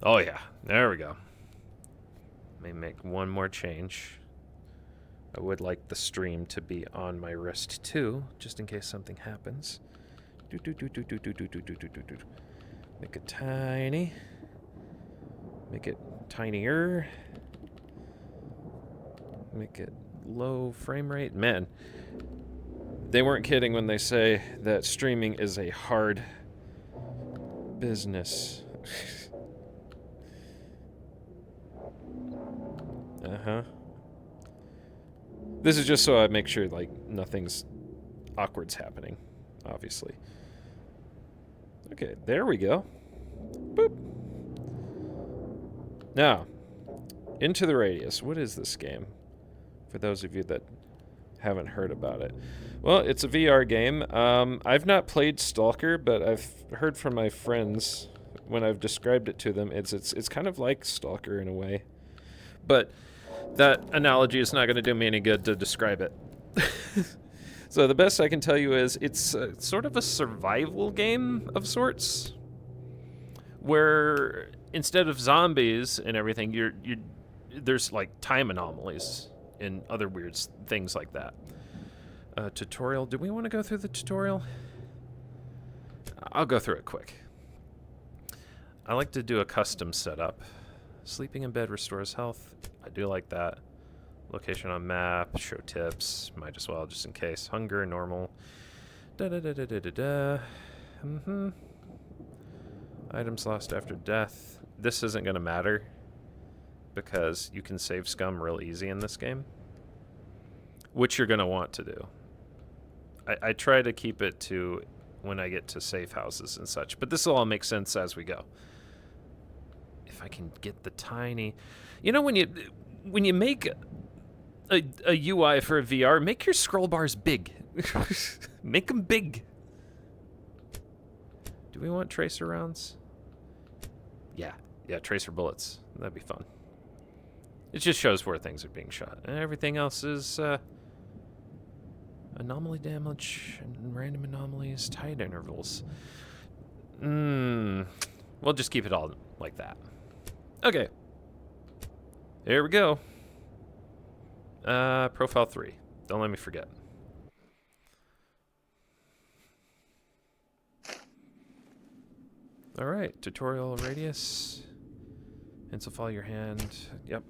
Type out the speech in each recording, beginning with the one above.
Oh yeah, there we go. May make one more change. I would like the stream to be on my wrist too, just in case something happens. Make it tiny. Make it tinier. Make it low frame rate. Man, they weren't kidding when they say that streaming is a hard business. Uh-huh. This is just so I make sure, like, nothing's awkward's happening, obviously. Okay, there we go. Boop. Now, Into the Radius. What is this game? For those of you that haven't heard about it. Well, it's a VR game. I've not played Stalker, but I've heard from my friends when I've described it to them. It's kind of like Stalker in a way. But that analogy is not going to do me any good to describe it. So the best I can tell you is it's sort of a survival game of sorts, where instead of zombies and everything, there's like time anomalies and other weird things like that. Tutorial. Do we want to go through the tutorial? I'll go through it quick. I like to do a custom setup. Sleeping in bed restores health. I do like that. Location on map, show tips, might as well just in case. Hunger, normal. Items lost after death. This isn't going to matter because you can save scum real easy in this game, which you're going to want to do. I try to keep it to when I get to safe houses and such, but this will all make sense as we go. If I can get the tiny... You know, when you make a UI for a VR, make your scroll bars big. Make them big. Do we want tracer rounds? Yeah, tracer bullets. That'd be fun. It just shows where things are being shot. And everything else is anomaly damage and random anomalies, tight intervals. We'll just keep it all like that. Okay. Here we go. Profile 3. Don't let me forget. All right, tutorial radius. Pencil follow your hand. Yep.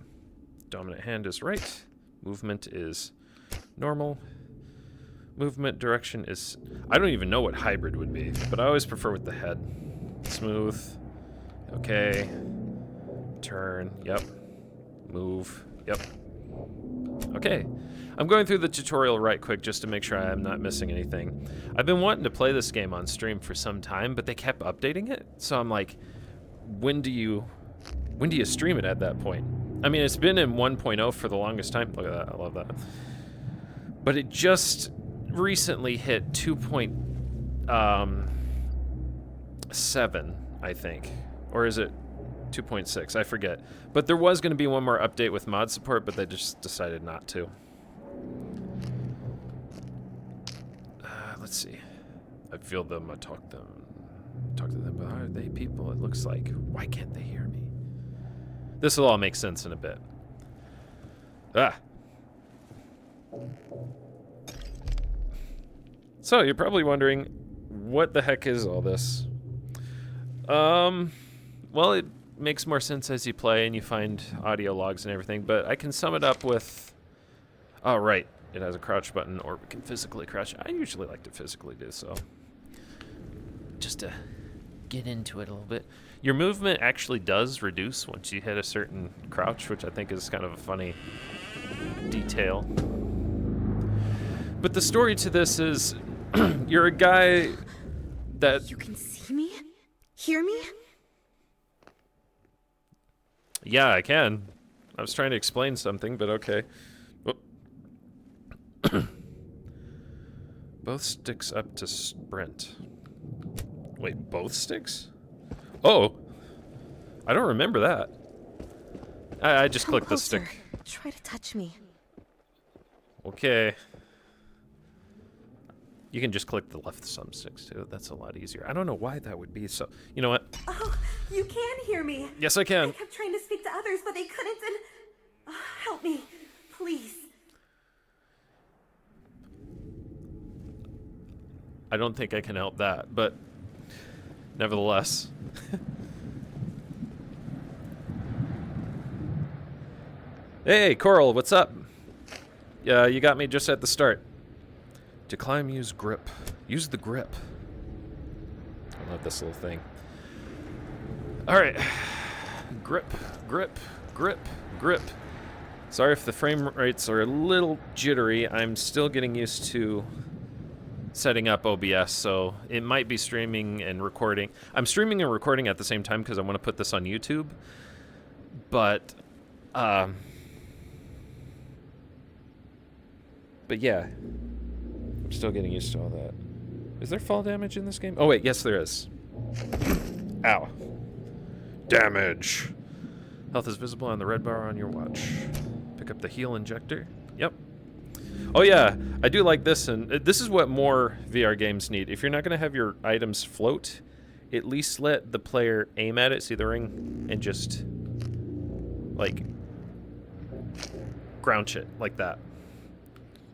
Dominant hand is right. Movement is normal. Movement direction is... I don't even know what hybrid would be, but I always prefer with the head. Smooth. Okay. Turn. Yep. Move. Yep. Okay. I'm going through the tutorial right quick just to make sure I'm not missing anything. I've been wanting to play this game on stream for some time, but they kept updating it. So I'm like, when do you stream it at that point? I mean, it's been in 1.0 for the longest time. Look at that. I love that. But it just recently hit 2.7, I think. Or is it 2.6? I forget. But there was going to be one more update with mod support, but they just decided not to. Let's see. I feel them. I talk to them. But are they people? It looks like. Why can't they hear me? This will all make sense in a bit. So you're probably wondering, what the heck is all this? Well, it makes more sense as you play and you find audio logs and everything, but I can sum it up with... Oh, right. It has a crouch button, or we can physically crouch. I usually like to physically do so. Just to get into it a little bit. Your movement actually does reduce once you hit a certain crouch, which I think is kind of a funny detail. But the story to this is, you're a guy that... You can see me? Hear me? Yeah, I can. I was trying to explain something, but okay. Both sticks up to sprint. Wait, both sticks? Oh! I don't remember that. I just clicked the stick. Try to touch me. Okay. You can just click the left thumbsticks too. That's a lot easier. I don't know why that would be so... You know what? Oh, You can hear me. Yes, I can. I kept trying to speak to others, but they couldn't, and... help me, please. I don't think I can help that, but nevertheless. Hey, Coral, what's up? Yeah, you got me just at the start. To climb, use grip. Use the grip. I love this little thing. Alright. Grip, grip, grip, grip. Sorry if the frame rates are a little jittery. I'm still getting used to setting up OBS, so it might be streaming and recording. I'm streaming and recording at the same time because I want to put this on YouTube. But yeah, I'm still getting used to all that. Is there fall damage in this game? Oh wait, yes there is. Ow. Damage. Health is visible on the red bar on your watch. Pick up the heal injector. Yep. Oh yeah, I do like this, and this is what more VR games need. If you're not going to have your items float, at least let the player aim at it, see the ring, and just, like, ground it like that.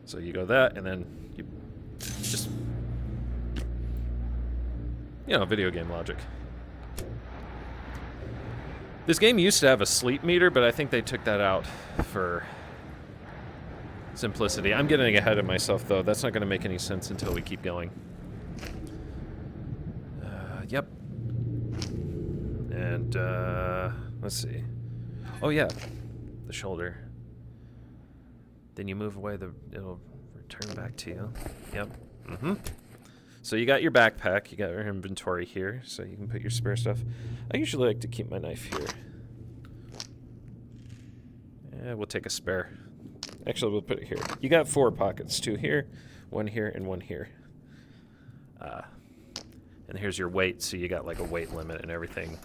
So you go that, and then you just, you know, video game logic. This game used to have a sleep meter, but I think they took that out for simplicity. I'm getting ahead of myself, though. That's not going to make any sense until we keep going. Yep. And, let's see. Oh, yeah. The shoulder. Then you move away, it'll return back to you. Yep. Mm-hmm. So you got your backpack, you got your inventory here, so you can put your spare stuff. I usually like to keep my knife here. Yeah, we'll take a spare. Actually, we'll put it here. You got 4 pockets, 2 here, 1 here, and 1 here. And here's your weight, so you got like a weight limit and everything.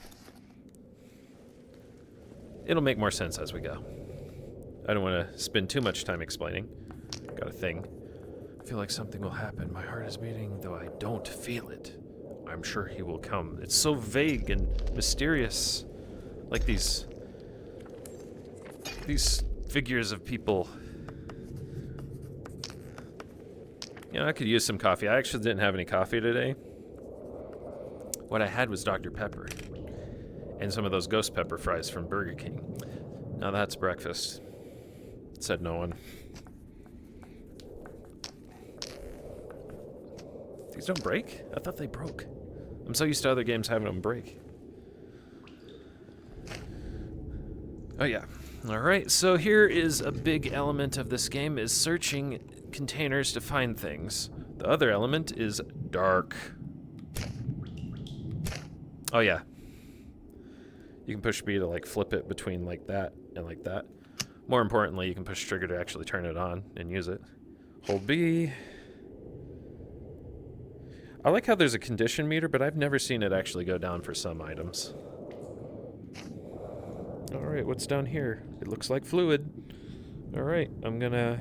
It'll make more sense as we go. I don't want to spend too much time explaining. Got a thing. I feel like something will happen. My heart is beating, though I don't feel it. I'm sure he will come. It's so vague and mysterious. Like these figures of people. You know, I could use some coffee. I actually didn't have any coffee today. What I had was Dr. Pepper. And some of those ghost pepper fries from Burger King. Now that's breakfast. Said no one. These don't break? I thought they broke. I'm so used to other games having them break. Oh yeah. Alright, so here is a big element of this game, is searching containers to find things. The other element is dark. Oh yeah. You can push B to like flip it between like that and like that. More importantly, you can push trigger to actually turn it on and use it. Hold B. I like how there's a condition meter, but I've never seen it actually go down for some items. Alright, what's down here? It looks like fluid. Alright, I'm gonna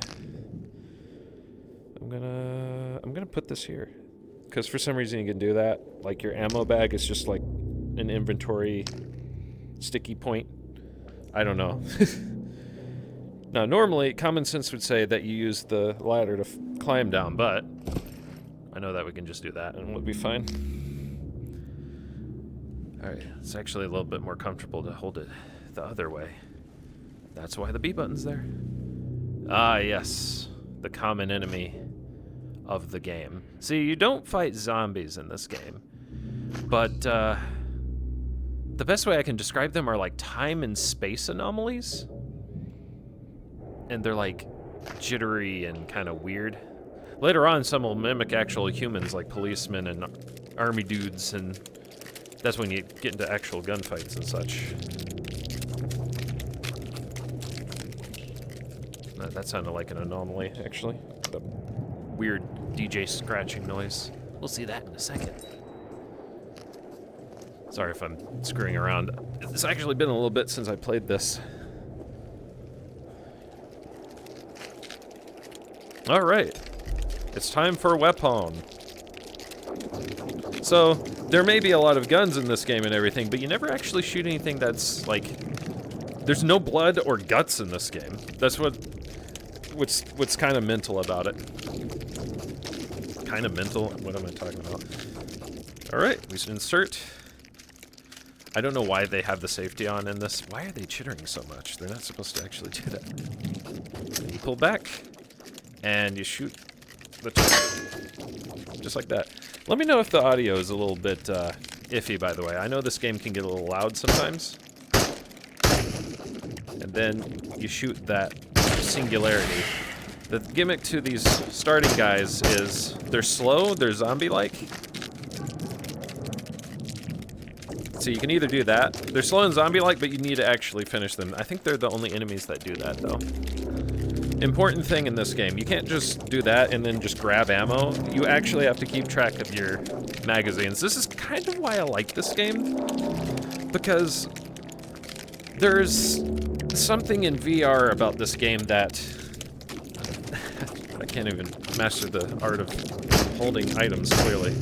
put this here. Because for some reason you can do that. Like your ammo bag is just like an inventory sticky point. I don't know. Now, normally, common sense would say that you use the ladder to climb down, but I know that we can just do that and we'll be fine. Alright, it's actually a little bit more comfortable to hold it the other way. That's why the B button's there. Ah, yes. The common enemy of the game. See, you don't fight zombies in this game, but the best way I can describe them are like time and space anomalies. And they're like jittery and kind of weird. Later on, some will mimic actual humans like policemen and army dudes, and that's when you get into actual gunfights and such. That sounded like an anomaly, actually. The weird DJ scratching noise. We'll see that in a second. Sorry if I'm screwing around. It's actually been a little bit since I played this. Alright. It's time for a weapon. So, there may be a lot of guns in this game and everything, but you never actually shoot anything that's like, there's no blood or guts in this game. That's what's kind of mental about it. Kind of mental? What am I talking about? All right, we should insert. I don't know why they have the safety on in this. Why are they chittering so much? They're not supposed to actually do that. And you pull back, and you shoot the target. Just like that. Let me know if the audio is a little bit iffy, by the way. I know this game can get a little loud sometimes. And then you shoot that singularity. The gimmick to these starting guys is they're slow, they're zombie-like. So you can either do that. They're slow and zombie-like, but you need to actually finish them. I think they're the only enemies that do that, though. Important thing in this game, you can't just do that and then just grab ammo. You actually have to keep track of your magazines. This is kind of why I like this game, because there's something in VR about this game that I can't even master the art of holding items clearly.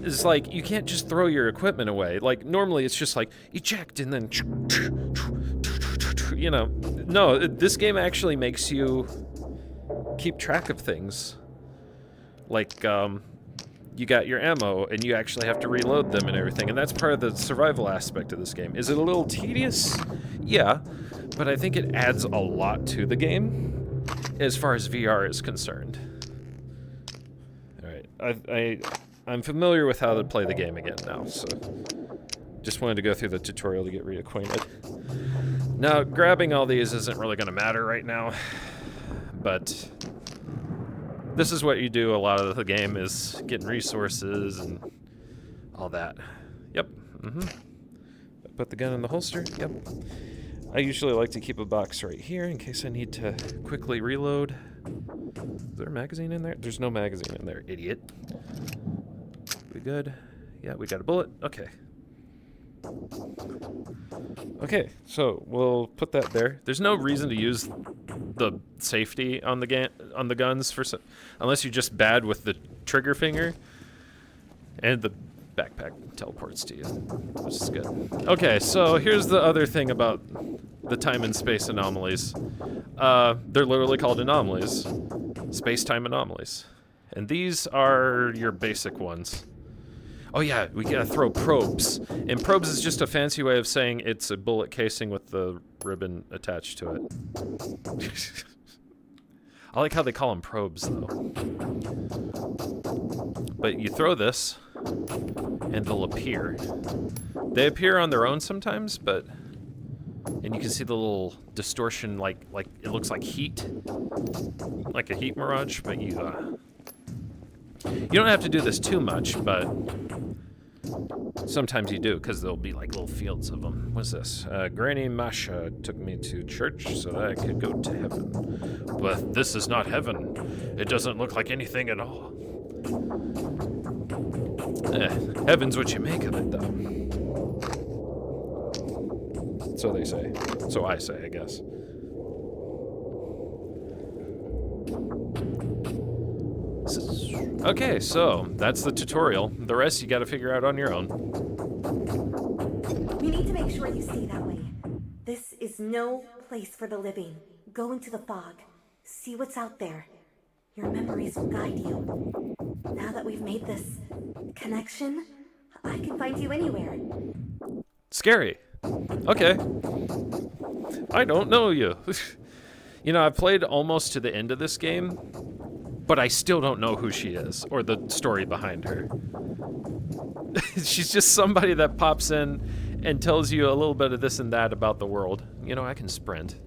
It's like, you can't just throw your equipment away. Like, normally it's just like, eject, and then, you know. No, this game actually makes you keep track of things. Like, you got your ammo, and you actually have to reload them and everything, and that's part of the survival aspect of this game. Is it a little tedious? Yeah, but I think it adds a lot to the game, as far as VR is concerned. Alright, I'm familiar with how to play the game again now, so just wanted to go through the tutorial to get reacquainted. Now, grabbing all these isn't really going to matter right now, but this is what you do a lot of the game, is getting resources and all that. Yep, Put the gun in the holster, yep. I usually like to keep a box right here in case I need to quickly reload. Is there a magazine in there? There's no magazine in there, idiot. We good? Yeah, we got a bullet. Okay. Okay, so we'll put that there. There's no reason to use the safety on the guns for unless you're just bad with the trigger finger. And the backpack teleports to you, which is good. Okay, so here's the other thing about the time and space anomalies. They're literally called anomalies. Space-time anomalies. And these are your basic ones. Oh yeah, we gotta throw probes. And probes is just a fancy way of saying it's a bullet casing with the ribbon attached to it. I like how they call them probes, though. But you throw this, and they'll appear. They appear on their own sometimes, but... And you can see the little distortion, like it looks like heat. Like a heat mirage, but you don't have to do this too much, but sometimes you do, because there'll be like little fields of them. What's this? Granny Masha took me to church so that I could go to heaven. But this is not heaven. It doesn't look like anything at all. Heaven's what you make of it, though. So they say. So I say, I guess. Okay, so that's the tutorial. The rest you gotta figure out on your own. We need to make sure you stay that way. This is no place for the living. Go into the fog. See what's out there. Your memories will guide you. Now that we've made this connection, I can find you anywhere. Scary. Okay. I don't know you. You know, I've played almost to the end of this game, but I still don't know who she is or the story behind her. She's just somebody that pops in and tells you a little bit of this and that about the world. You know, I can sprint.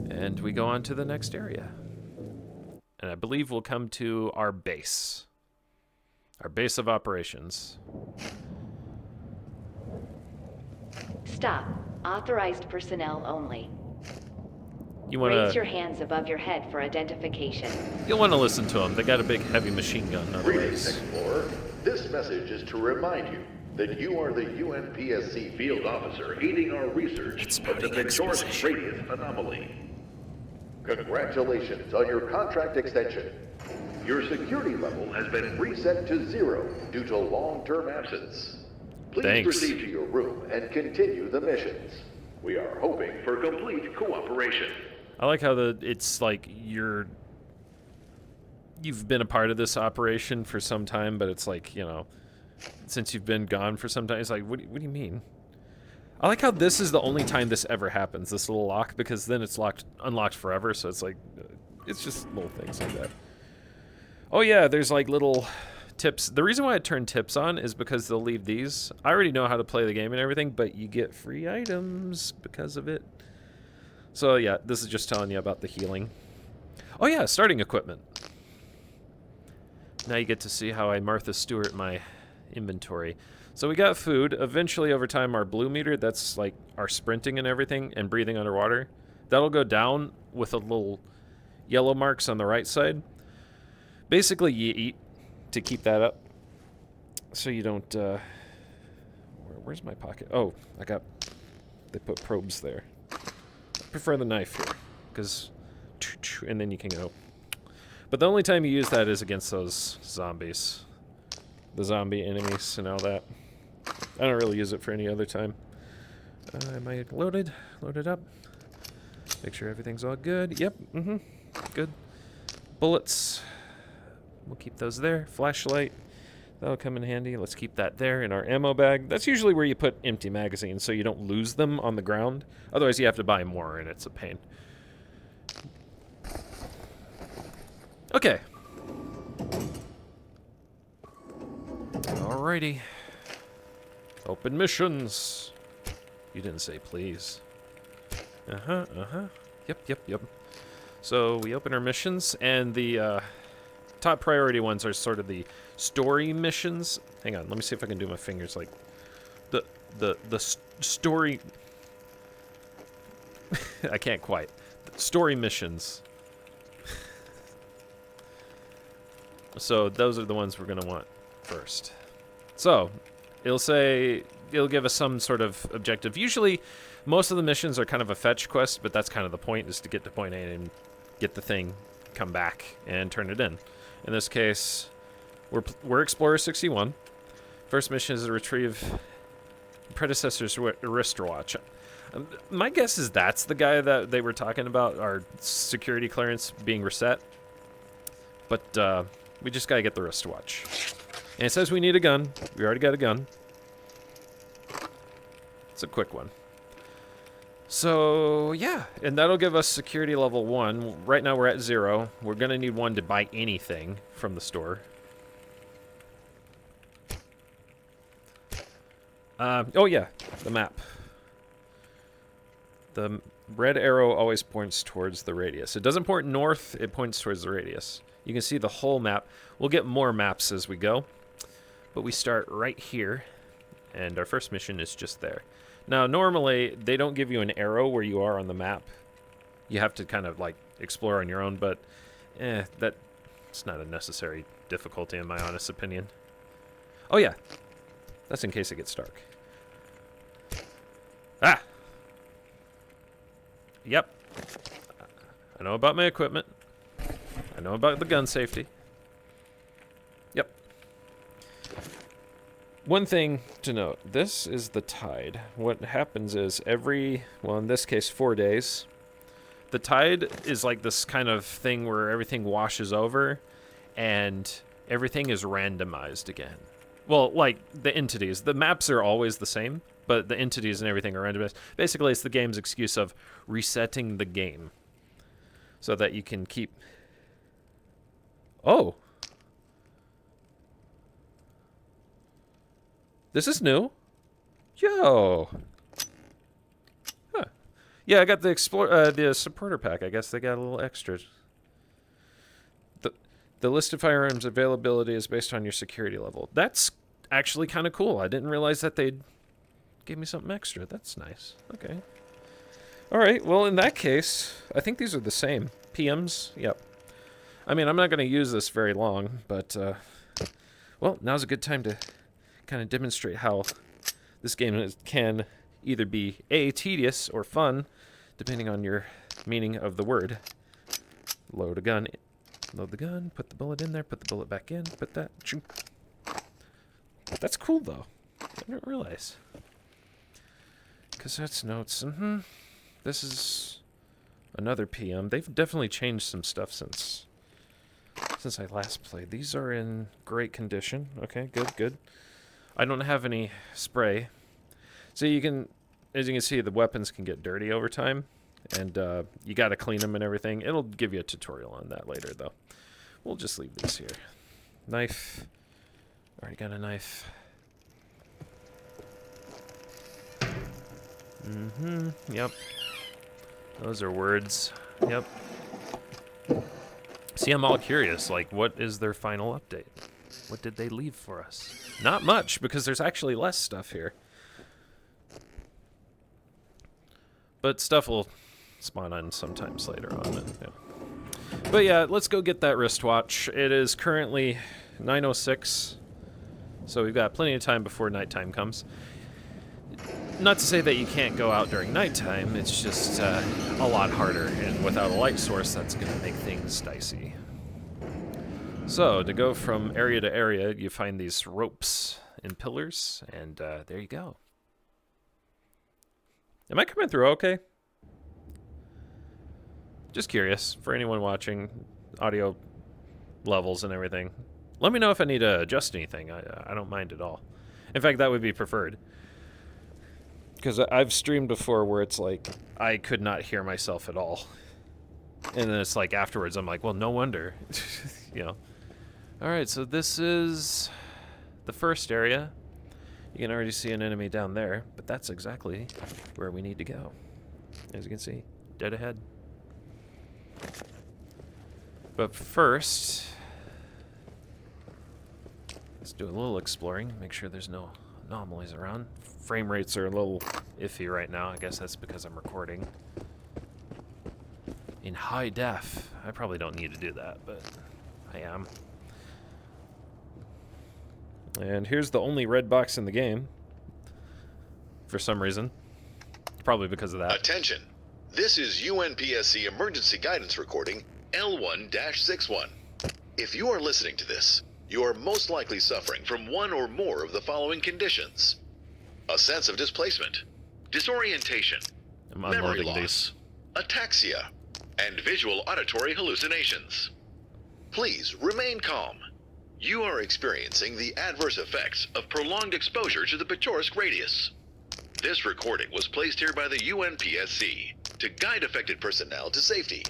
And we go on to the next area. And I believe we'll come to our base. Our base of operations. Stop. Authorized personnel only. You wanna... Raise your hands above your head for identification. You'll want to listen to them. They got a big heavy machine gun. Greetings, Explorer. This message is to remind you that you are the UNPSC field officer aiding our research of the Victorious Radius anomaly. Congratulations on your contract extension. Your security level has been reset to 0 due to long-term absence. Please Thanks. proceed to your room and continue the missions. We are hoping for complete cooperation. I like how it's like you've been a part of this operation for some time, but it's like, you know, since you've been gone for some time, it's like, what do you mean? I like how this is the only time this ever happens, this little lock, because then it's unlocked forever, so it's like, it's just little things like that. Oh yeah, there's like little tips. The reason why I turn tips on is because they'll leave these. I already know how to play the game and everything, but you get free items because of it. So yeah, this is just telling you about the healing. Oh yeah, starting equipment. Now you get to see how I Martha Stewart my inventory. So we got food. Eventually over time our blue meter, that's like our sprinting and everything and breathing underwater, that'll go down with a little yellow marks on the right side. Basically you eat to keep that up so you don't where's my pocket? Oh, they put probes there. I prefer the knife here because and then you can go. But the only time you use that is against those zombies. The zombie enemies and all that. I don't really use it for any other time. Am I loaded? Loaded up. Make sure everything's all good. Yep, good. Bullets. We'll keep those there. Flashlight. That'll come in handy. Let's keep that there in our ammo bag. That's usually where you put empty magazines so you don't lose them on the ground. Otherwise you have to buy more and it's a pain. Okay. Alrighty. Open missions. You didn't say please. Yep. So we open our missions, and the top priority ones are sort of the story missions. Hang on, let me see if I can do my fingers like the story. I can't quite. Story missions. So those are the ones we're gonna want first. So it'll give us some sort of objective. Usually most of the missions are kind of a fetch quest, but that's kind of the point, is to get to point A and get the thing, come back and turn it in. In this case, we're Explorer 61. First mission is to retrieve predecessor's wristwatch. My guess is that's the guy that they were talking about, our security clearance being reset. But we just gotta get the wristwatch. And it says we need a gun. We already got a gun. It's a quick one. So, yeah. And that'll give us security level 1. Right now we're at 0. We're gonna need 1 to buy anything from the store. Oh yeah, the map. The red arrow always points towards the radius. It doesn't point north, it points towards the radius. You can see the whole map. We'll get more maps as we go. But we start right here, and our first mission is just there. Now, normally, they don't give you an arrow where you are on the map. You have to kind of, like, explore on your own, but, that's not a necessary difficulty in my honest opinion. Oh, yeah. That's in case it gets dark. Ah! Yep. I know about my equipment. I know about the gun safety. Yep. One thing to note, this is the tide. What happens is well, in this case, 4 days, the tide is like this kind of thing where everything washes over and everything is randomized again. Well, like the entities. The maps are always the same, but the entities and everything are randomized. Basically, it's the game's excuse of resetting the game so that you can keep... Oh. This is new. Yo. Huh. Yeah, I got the supporter pack. I guess they got a little extra. The list of firearms availability is based on your security level. That's actually kind of cool. I didn't realize that they'd give me something extra. That's nice. Okay. All right. Well, in that case, I think these are the same. PMs. Yep. I mean, I'm not going to use this very long, but, well, now's a good time to kind of demonstrate how this game can either be A, tedious, or fun, depending on your meaning of the word. Load a gun Load the gun, put the bullet in there, put the bullet back in, put that... Choo. That's cool, though. I didn't realize. Cassettes, notes, This is another PM. They've definitely changed some stuff since I last played. These are in great condition. Okay, good, good. I don't have any spray. So you can, as you can see, the weapons can get dirty over time. And you got to clean them and everything. It'll give you a tutorial on that later, though. We'll just leave these here. Knife. Already got a knife. Yep. Those are words. Yep. See, I'm all curious. Like, what is their final update? What did they leave for us? Not much, because there's actually less stuff here. But stuff will spawn on sometimes later on. Yeah. But yeah, let's go get that wristwatch. It is currently 9:06, so we've got plenty of time before nighttime comes. Not to say that you can't go out during nighttime, it's just a lot harder, and without a light source, that's going to make things dicey. So, to go from area to area, you find these ropes and pillars, and there you go. Am I coming through okay? Just curious, for anyone watching, audio levels and everything. Let me know if I need to adjust anything. I don't mind at all. In fact, that would be preferred. Because I've streamed before where it's like, I could not hear myself at all. And then it's like afterwards, I'm like, well, no wonder. You know. Alright, so this is the first area. You can already see an enemy down there, but that's exactly where we need to go. As you can see, dead ahead. But first, let's do a little exploring, make sure there's no anomalies around. Frame rates are a little iffy right now. I guess that's because I'm recording in high def. I probably don't need to do that, but I am. And here's the only red box in the game, for some reason. Probably because of that. Attention! This is UNPSC emergency guidance recording L1-61. If you are listening to this, you are most likely suffering from one or more of the following conditions: a sense of displacement, disorientation, memory loss, ataxia, and visual auditory hallucinations. Please remain calm. You are experiencing the adverse effects of prolonged exposure to the Pechorsk radius. This recording was placed here by the UNPSC to guide affected personnel to safety.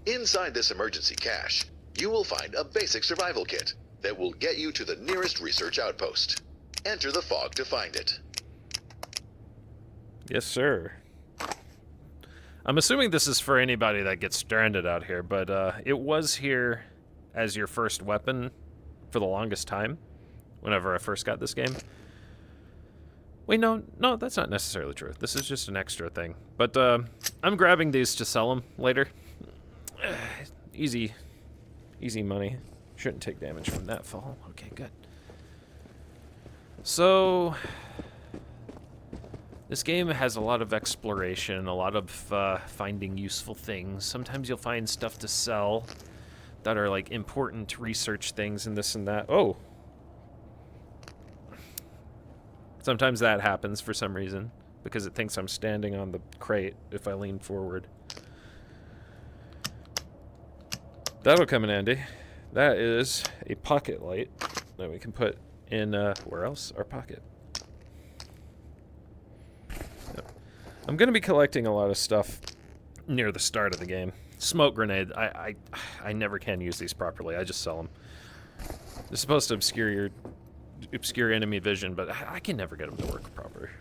Inside this emergency cache, you will find a basic survival kit that will get you to the nearest research outpost. Enter the fog to find it. Yes, sir. I'm assuming this is for anybody that gets stranded out here, but it was here as your first weapon for the longest time, whenever I first got this game. Wait, no, that's not necessarily true. This is just an extra thing. But I'm grabbing these to sell them later. Easy money. Shouldn't take damage from that fall. Okay, good. So, this game has a lot of exploration, a lot of finding useful things. Sometimes you'll find stuff to sell that are like important research things and this and that. Oh! Sometimes that happens for some reason, because it thinks I'm standing on the crate if I lean forward. That'll come in handy. That is a pocket light that we can put in, where else? Our pocket. Yep. I'm going to be collecting a lot of stuff near the start of the game. Smoke grenade. I never can use these properly. I just sell them. They're supposed to obscure enemy vision, but I can never get them to work proper.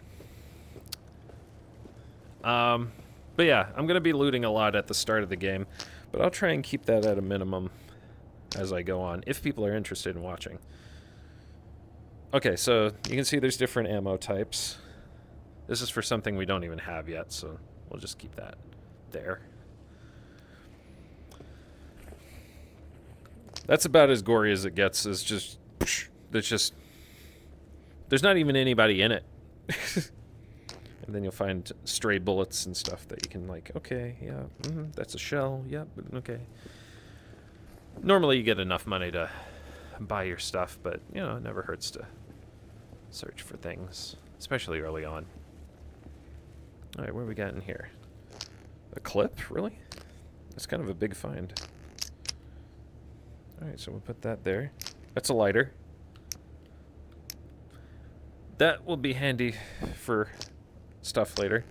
But yeah, I'm going to be looting a lot at the start of the game, but I'll try and keep that at a minimum as I go on, if people are interested in watching. Okay, so you can see there's different ammo types. This is for something we don't even have yet, so we'll just keep that there. That's about as gory as it gets. It's just, there's not even anybody in it. And then you'll find stray bullets and stuff that you can like, okay, yeah, that's a shell, yep, okay. Normally you get enough money to buy your stuff, but, you know, it never hurts to search for things, especially early on. Alright, what do we got in here? A clip? Really? That's kind of a big find. Alright, so we'll put that there. That's a lighter. That will be handy for stuff later.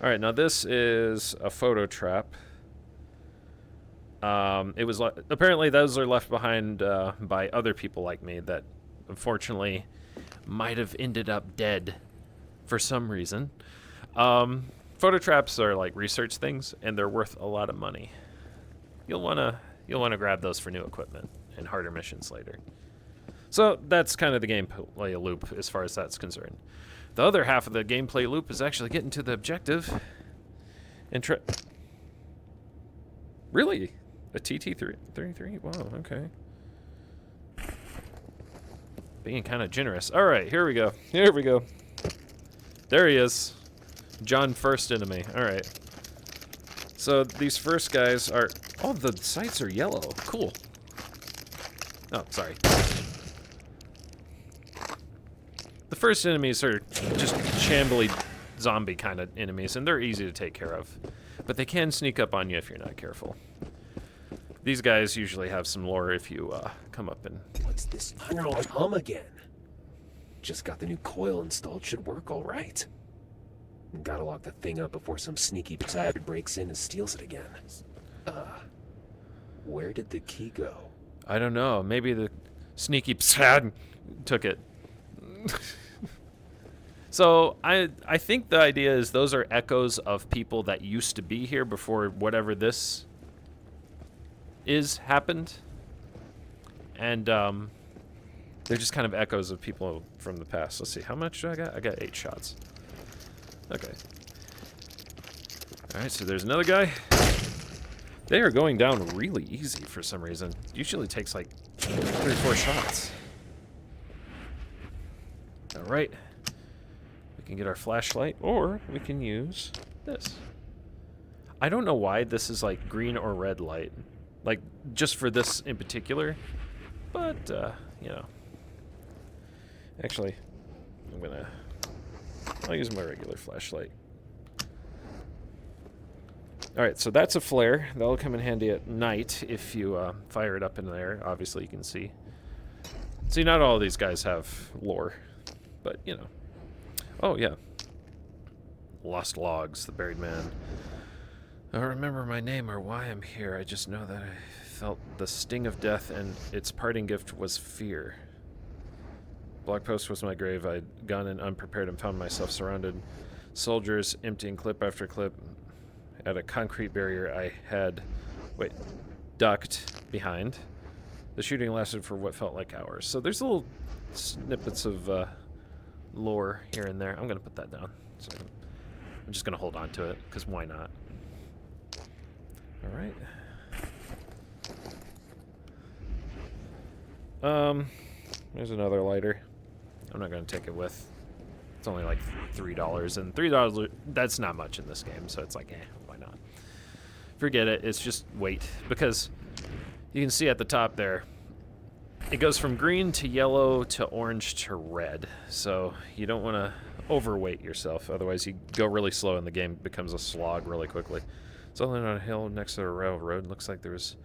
Alright, now this is a photo trap. It was apparently those are left behind by other people like me that unfortunately might have ended up dead for some reason. Photo traps are like research things, and they're worth a lot of money. You'll wanna grab those for new equipment and harder missions later. So that's kind of the gameplay loop as far as that's concerned. The other half of the gameplay loop is actually getting to the objective and Really? A TT-33? Wow, okay. Being kind of generous. All right, here we go. Here we go. There he is. John First enemy. All right. So these first guys are... Oh, the sights are yellow. Cool. Oh, sorry. The first enemies are just shambly zombie kind of enemies, and they're easy to take care of. But they can sneak up on you if you're not careful. These guys usually have some lore if you come up and... What's this hum again? Just got the new coil installed. Should work all right. Gotta lock the thing up before some sneaky bastard breaks in and steals it again. Where did the key go? I don't know. Maybe the sneaky bastard took it. So I think the idea is those are echoes of people that used to be here before whatever this is happened, and they're just kind of echoes of people from the past. Let's see, how much do I got? I got 8 shots. Okay. All right, so there's another guy. They are going down really easy for some reason. Usually takes like 3 or 4 shots. All right. We can get our flashlight, or we can use this. I don't know why this is like green or red light. Like, just for this in particular. But, you know. Actually, I'll use my regular flashlight. Alright, so that's a flare. That'll come in handy at night if you fire it up in there. Obviously, you can see. See, not all of these guys have lore. But, you know. Oh, yeah. Lost Logs, the Buried Man. I don't remember my name or why I'm here. I just know that I felt the sting of death, and its parting gift was fear. Blog post was my grave. I'd gone in unprepared and found myself surrounded. Soldiers emptying clip after clip at a concrete barrier I had, ducked behind. The shooting lasted for what felt like hours. So there's little snippets of lore here and there. I'm going to put that down. So I'm just going to hold on to it, because why not? Alright. There's another lighter. I'm not going to take it with. It's only like $3, and $3, that's not much in this game, so it's like, why not? Forget it, it's just weight, because you can see at the top there, it goes from green to yellow to orange to red, so you don't want to overweight yourself, otherwise you go really slow and the game becomes a slog really quickly. It's only on a hill next to a railroad. Looks like there was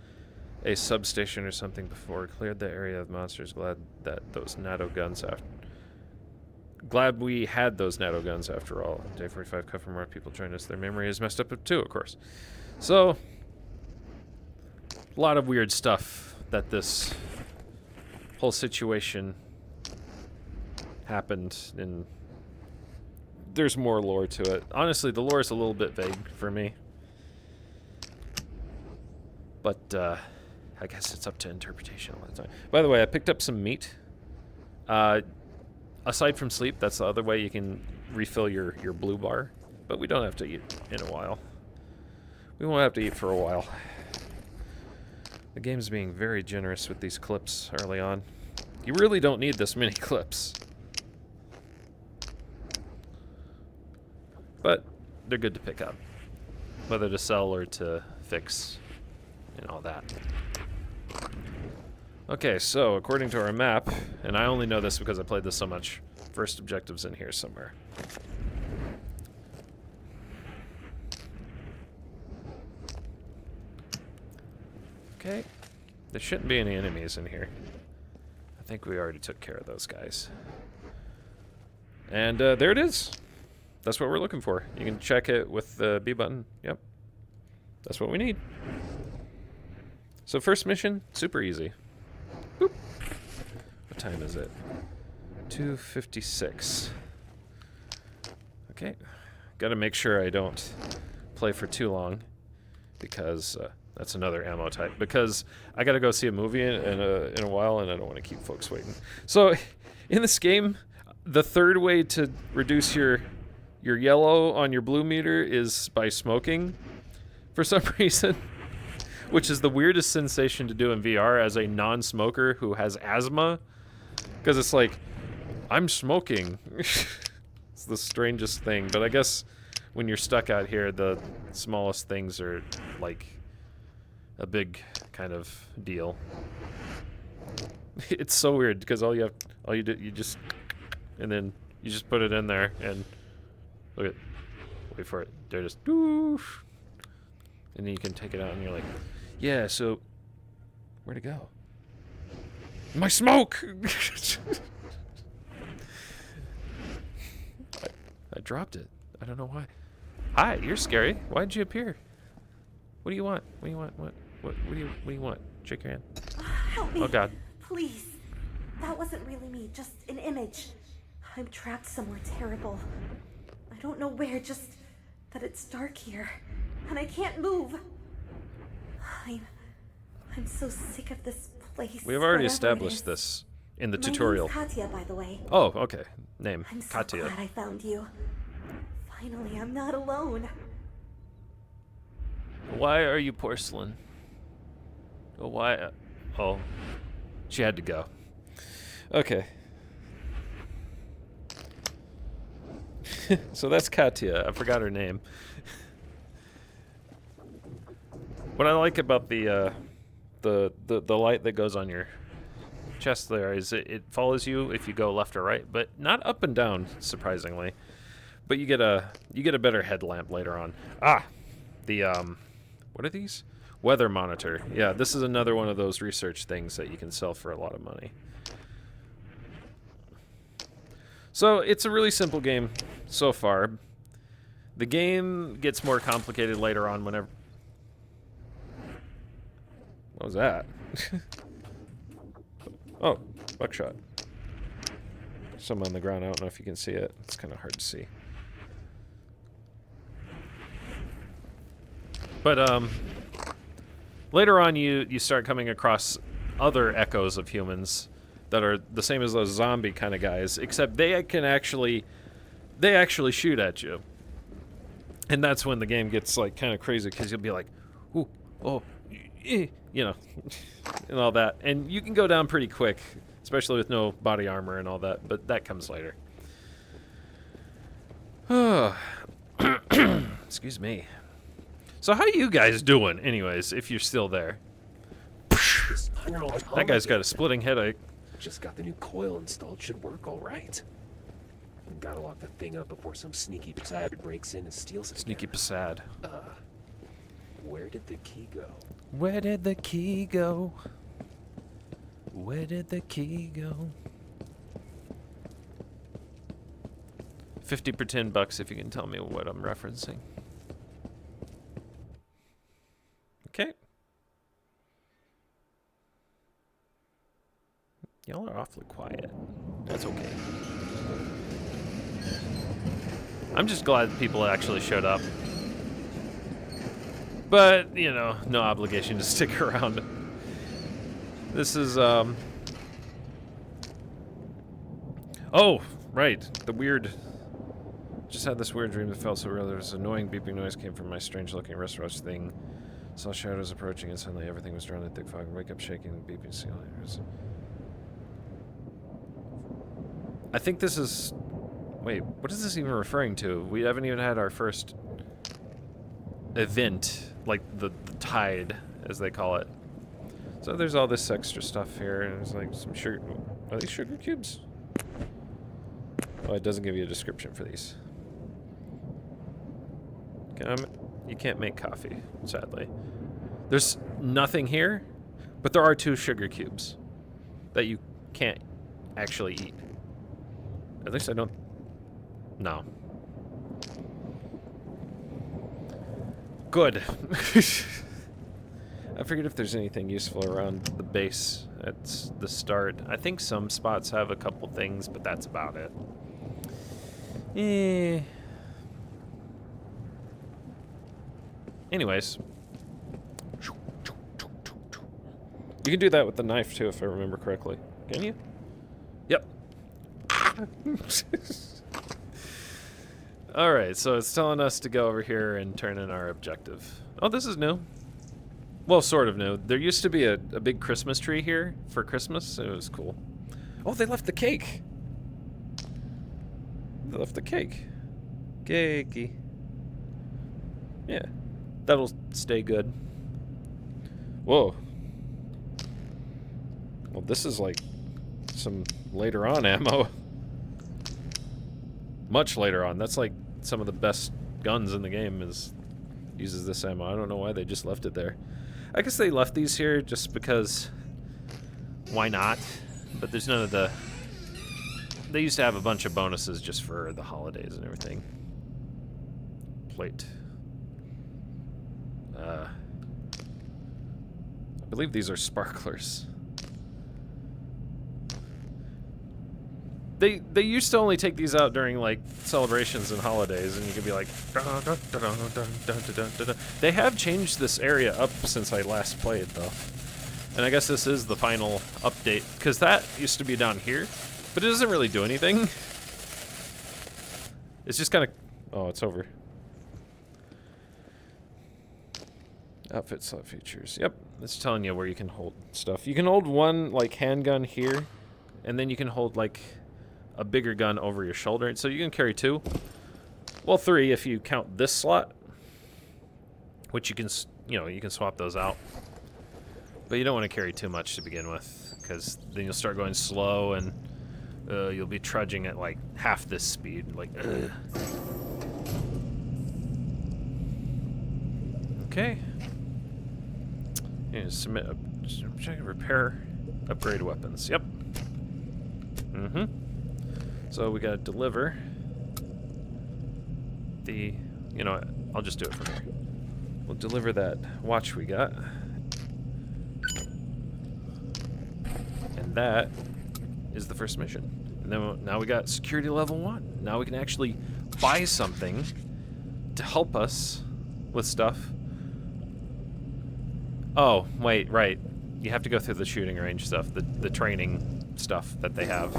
a substation or something before. Cleared the area of monsters. Glad we had those NATO guns after all. Day 45 cut from more people joined us. Their memory is messed up too, of course. So, a lot of weird stuff that this whole situation happened, and there's more lore to it. Honestly, the lore is a little bit vague for me. But, I guess it's up to interpretation all the time. By the way, I picked up some meat. Aside from sleep, that's the other way you can refill your blue bar. But we don't have to eat in a while. We won't have to eat for a while. The game's being very generous with these clips early on. You really don't need this many clips. But they're good to pick up. Whether to sell or to fix and all that. Okay, so according to our map, and I only know this because I played this so much, first objective's in here somewhere. Okay, there shouldn't be any enemies in here. I think we already took care of those guys. And there it is. That's what we're looking for. You can check it with the B button. Yep. That's what we need. So first mission, super easy. Boop. What time is it? 2:56. Okay. Gotta make sure I don't play for too long, because that's another ammo type. Because I gotta go see a movie in a while, and I don't want to keep folks waiting. So in this game, the third way to reduce your yellow on your blue meter is by smoking for some reason, which is the weirdest sensation to do in VR as a non-smoker who has asthma, because it's like, I'm smoking. It's the strangest thing, but I guess when you're stuck out here, the smallest things are like a big kind of deal. It's so weird because all you do, you just, and then you just put it in there and look at, wait for it. There it is. Doof. And then you can take it out and you're like, yeah, so where'd it go? My smoke! I dropped it. I don't know why. Hi, you're scary. Why'd you appear? What do you want? What do you want? What do you want? Shake your hand. Help me. Oh God. Please. That wasn't really me, just an image. I'm trapped somewhere terrible. I don't know where, just that it's dark here. And I can't move. I'm so sick of this place. We have already whatever it established is. this in the My tutorial. name's Katya, by the way. Oh, okay. Name. I'm so Katya. glad I found you. Finally, I'm not alone. Why are you porcelain? Oh, why? Oh, she had to go. Okay. So that's Katya. I forgot her name. What I like about the light that goes on your chest there is it follows you if you go left or right, but not up and down, surprisingly. But you get a better headlamp later on. Ah, the what are these? Weather monitor. Yeah, this is another one of those research things that you can sell for a lot of money. So it's a really simple game so far. The game gets more complicated later on whenever. What was that? Oh, buckshot. Some on the ground. I don't know if you can see it. It's kind of hard to see. But later on, you start coming across other echoes of humans that are the same as those zombie kind of guys, except they can actually shoot at you. And that's when the game gets like kind of crazy, because you'll be like, ooh, oh, you know, and all that. And you can go down pretty quick, especially with no body armor and all that, but that comes later. Excuse me. So how you guys doing, anyways, if you're still there? That guy's got a splitting headache. Just got the new coil installed. Should work all right. Gotta lock the thing up before some sneaky bastard breaks in and steals it. Sneaky Passad. Where did the key go? Where did the key go? Where did the key go? 50 per $10 if you can tell me what I'm referencing. Okay. Y'all are awfully quiet. That's okay. I'm just glad people actually showed up. But, you know, no obligation to stick around. This is, oh, right. The weird... Just had this weird dream that felt so real. There was an annoying beeping noise came from my strange-looking wristwatch thing. Saw shadows approaching, and suddenly everything was drowned in thick fog. Wake up shaking and beeping ceiling. I think this is... Wait, what is this even referring to? We haven't even had our first event, like the tide, as they call it. So there's all this extra stuff here, and there's like some sugar. Are these sugar cubes? Oh, it doesn't give you a description for these. You can't make coffee, sadly. There's nothing here, but there are 2 sugar cubes that you can't actually eat. At least I don't... No. Good. I figured if there's anything useful around the base at the start. I think some spots have a couple things, but that's about it. Anyways. You can do that with the knife, too, if I remember correctly. Can you? Yep. Alright, so it's telling us to go over here and turn in our objective. Oh, this is new. Well, sort of new. There used to be a big Christmas tree here for Christmas. It was cool. Oh, they left the cake. They left the cake. Cakey. Yeah. That'll stay good. Whoa. Well, this is like some later on ammo. Much later on. That's like some of the best guns in the game uses this ammo. I don't know why they just left it there. I guess they left these here just because why not? But there's none of the... They used to have a bunch of bonuses just for the holidays and everything. Plate. I believe these are sparklers. They used to only take these out during like celebrations and holidays, and you could be like, dun, dun, dun, dun, dun, dun, dun, dun, dun. They have changed this area up since I last played, though, and I guess this is the final update because that used to be down here, but it doesn't really do anything. It's just kind of, oh, it's over. Outfit slot features. Yep, it's telling you where you can hold stuff. You can hold one like handgun here, and then you can hold like a bigger gun over your shoulder, so you can carry 2. Well, 3 if you count this slot, which you can, you can swap those out. But you don't want to carry too much to begin with, because then you'll start going slow, and you'll be trudging at like half this speed. Like, okay. Yeah, submit. Check repair, upgrade weapons. Yep. So we gotta deliver the, I'll just do it from here. We'll deliver that watch we got. And that is the first mission. And then now we got security level 1. Now we can actually buy something to help us with stuff. Oh, wait, right. You have to go through the shooting range stuff, the training stuff that they have.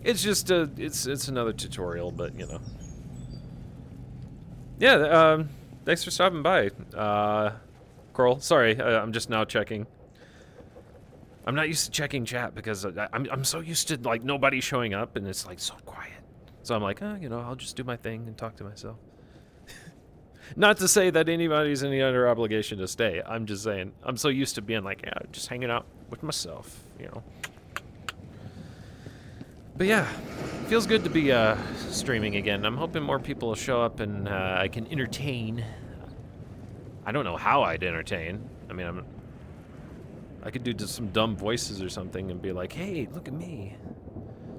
It's just it's another tutorial, but Yeah, thanks for stopping by, Coral. Sorry, I'm just now checking. I'm not used to checking chat because I'm so used to like nobody showing up and it's like so quiet. So I'm like, I'll just do my thing and talk to myself. Not to say that anybody's any under obligation to stay. I'm just saying I'm so used to being like, yeah, just hanging out with myself, But yeah, feels good to be streaming again. I'm hoping more people will show up and I can entertain. I don't know how I'd entertain. I mean, I could do just some dumb voices or something and be like, hey, look at me.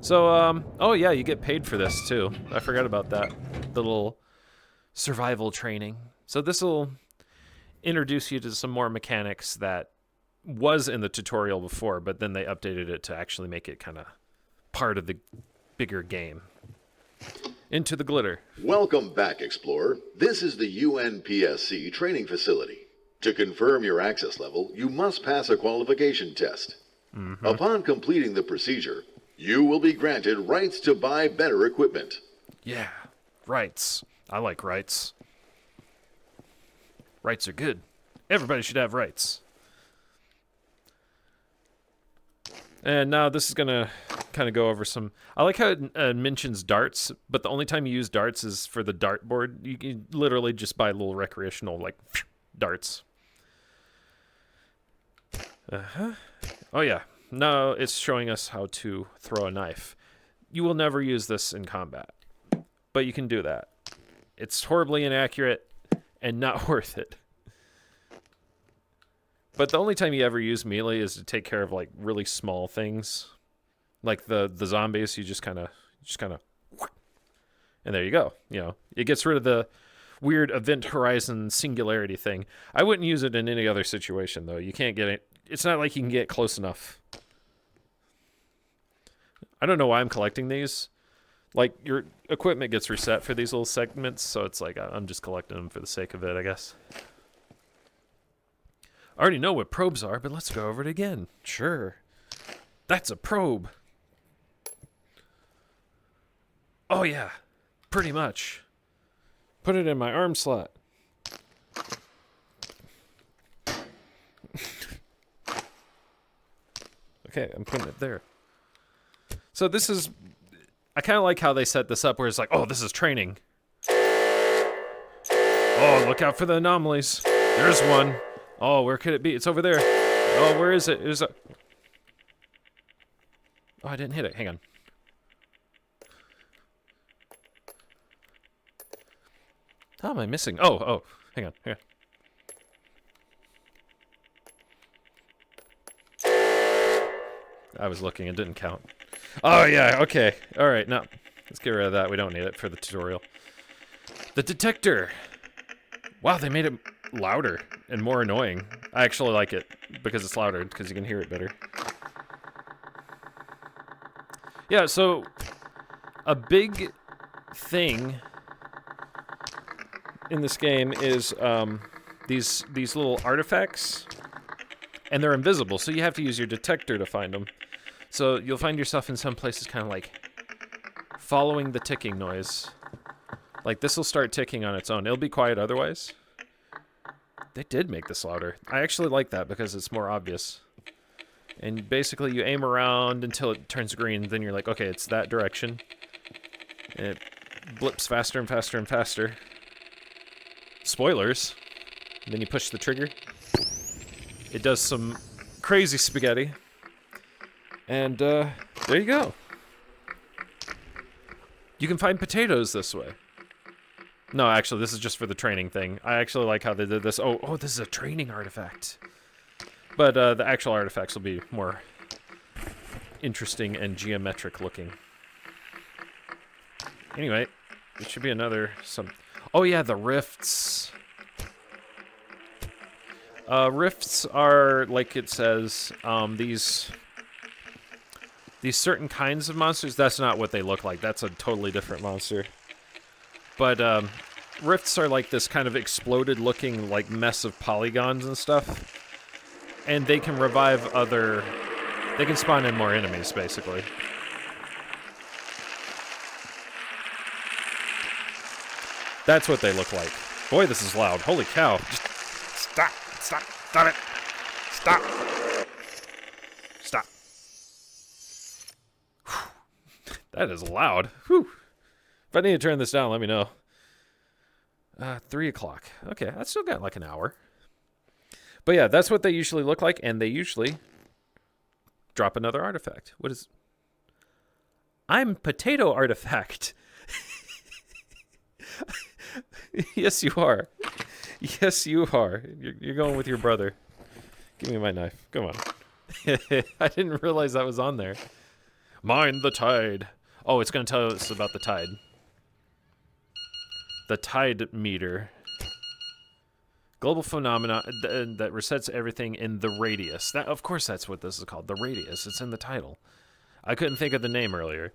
So, oh yeah, you get paid for this too. I forgot about that. The little survival training. So this will introduce you to some more mechanics that was in the tutorial before, but then they updated it to actually make it kind of part of the bigger game. Into the glitter. Welcome back, Explorer. This is the UNPSC training facility. To confirm your access level, you must pass a qualification test. Upon completing the procedure, you will be granted rights to buy better equipment. Yeah, rights. I like rights. Rights are good. Everybody should have rights. And now this is going to kind of go over some... I like how it mentions darts, but the only time you use darts is for the dartboard. You can literally just buy little recreational, like, darts. Uh-huh. Oh, yeah. No, it's showing us how to throw a knife. You will never use this in combat, but you can do that. It's horribly inaccurate and not worth it. But the only time you ever use melee is to take care of, like, really small things. Like the zombies, you just kind of, and there you go. You know, it gets rid of the weird event horizon singularity thing. I wouldn't use it in any other situation, though. You can't get it. It's not like you can get close enough. I don't know why I'm collecting these. Like, your equipment gets reset for these little segments, so it's like I'm just collecting them for the sake of it, I guess. I already know what probes are, but let's go over it again. Sure. That's a probe. Oh, yeah. Pretty much. Put it in my arm slot. Okay, I'm putting it there. So this is... I kind of like how they set this up where it's like, oh, this is training. Oh, look out for the anomalies. There's one. Oh, where could it be? It's over there. Oh, where is it? There's a... Oh, I didn't hit it. Hang on. How am I missing? Oh, hang on. Here. I was looking. It didn't count. Oh, yeah. Okay. All right. No. Let's get rid of that. We don't need it for the tutorial. The detector. Wow, they made it louder and more annoying. I actually like it because it's louder, because you can hear it better. Yeah, so a big thing in this game is these little artifacts, and they're invisible, so you have to use your detector to find them. So you'll find yourself in some places kind of like following the ticking noise. Like this will start ticking on its own. It'll be quiet otherwise. They did make this louder. I actually like that because it's more obvious. And basically you aim around until it turns green, then you're like, okay, it's that direction. And it blips faster and faster and faster. Spoilers. And then you push the trigger. It does some crazy spaghetti. And there you go. You can find potatoes this way. No, actually, this is just for the training thing. I actually like how they did this. Oh, this is a training artifact. But the actual artifacts will be more interesting and geometric looking. Anyway, it should be another some... Oh yeah, the rifts. Rifts are, like it says, these certain kinds of monsters. That's not what they look like. That's a totally different monster. But rifts are like this kind of exploded looking like mess of polygons and stuff. And they can revive other... They can spawn in more enemies, basically. That's what they look like. Boy, this is loud. Holy cow. Just stop it. Stop. That is loud. Whew. If I need to turn this down, let me know. 3 o'clock. Okay, I still got like an hour. But yeah, that's what they usually look like, and they usually drop another artifact. What is... I'm Potato Artifact. Yes, you are. Yes, you are. You're going with your brother. Give me my knife. Come on. I didn't realize that was on there. Mind the tide. Oh, it's going to tell us about the tide. The tide meter. Global phenomena that resets everything in the radius. That, of course, that's what this is called. The radius. It's in the title. I couldn't think of the name earlier.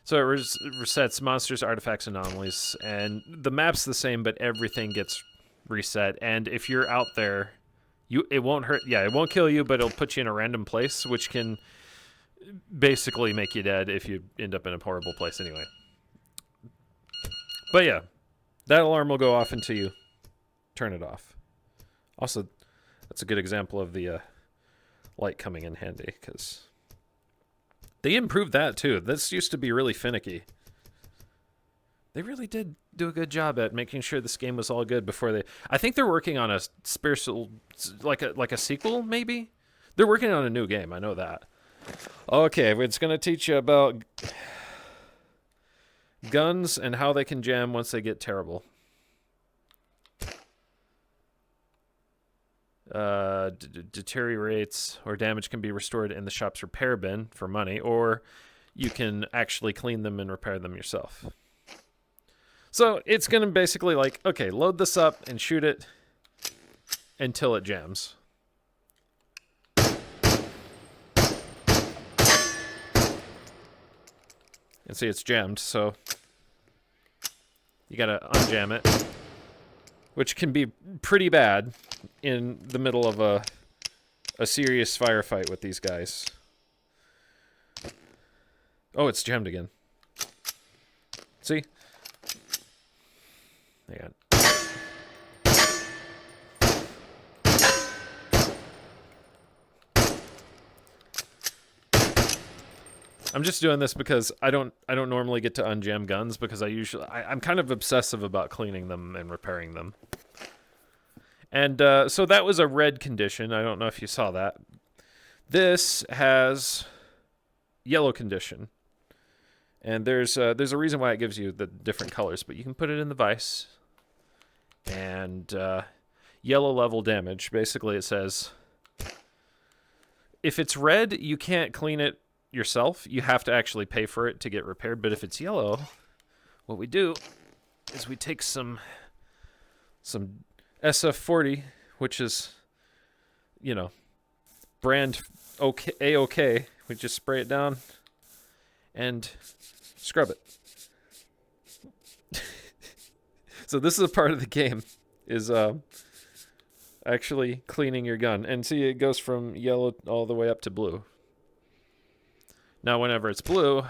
So it resets monsters, artifacts, anomalies, and the map's the same, but everything gets reset. And if you're out there, it won't hurt. Yeah, it won't kill you, but it'll put you in a random place, which can basically make you dead if you end up in a horrible place anyway. But yeah, that alarm will go off until you turn it off. Also, that's a good example of the light coming in handy, because they improved that too. This used to be really finicky. They really did do a good job at making sure this game was all good before they... I think they're working on a spiritual... like a sequel, maybe? They're working on a new game, I know that. Okay, it's going to teach you about guns and how they can jam once they get terrible. Deteriorates or damage can be restored in the shop's repair bin for money, or you can actually clean them and repair them yourself. So it's going to basically like, okay, load this up and shoot it until it jams. And see, it's jammed, so you gotta unjam it, which can be pretty bad in the middle of a serious firefight with these guys. Oh, it's jammed again. See? Hang on. I'm just doing this because I don't normally get to unjam guns because I'm kind of obsessive about cleaning them and repairing them. And so that was a red condition. I don't know if you saw that. This has yellow condition. And there's a reason why it gives you the different colors, but you can put it in the vise. And yellow level damage. Basically it says if it's red, you can't clean it yourself. You have to actually pay for it to get repaired. But if it's yellow, what we do is we take some SF40, which is, you know, brand A-OK. We just spray it down and scrub it. So this is a part of the game, is actually cleaning your gun. And see, it goes from yellow all the way up to blue. Now, whenever it's blue,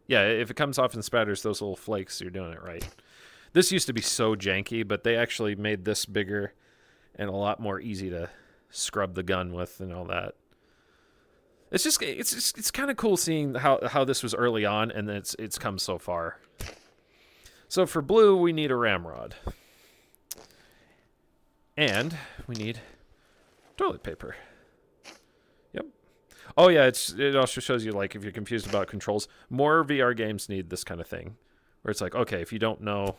yeah, if it comes off and spatters those little flakes, you're doing it right. This used to be so janky, but they actually made this bigger and a lot more easy to scrub the gun with and all that. It's kind of cool seeing how this was early on and then it's come so far. So for blue, we need a ramrod. And we need toilet paper. Oh yeah, it also shows you, like, if you're confused about controls, more VR games need this kind of thing. Where it's like, okay, if you don't know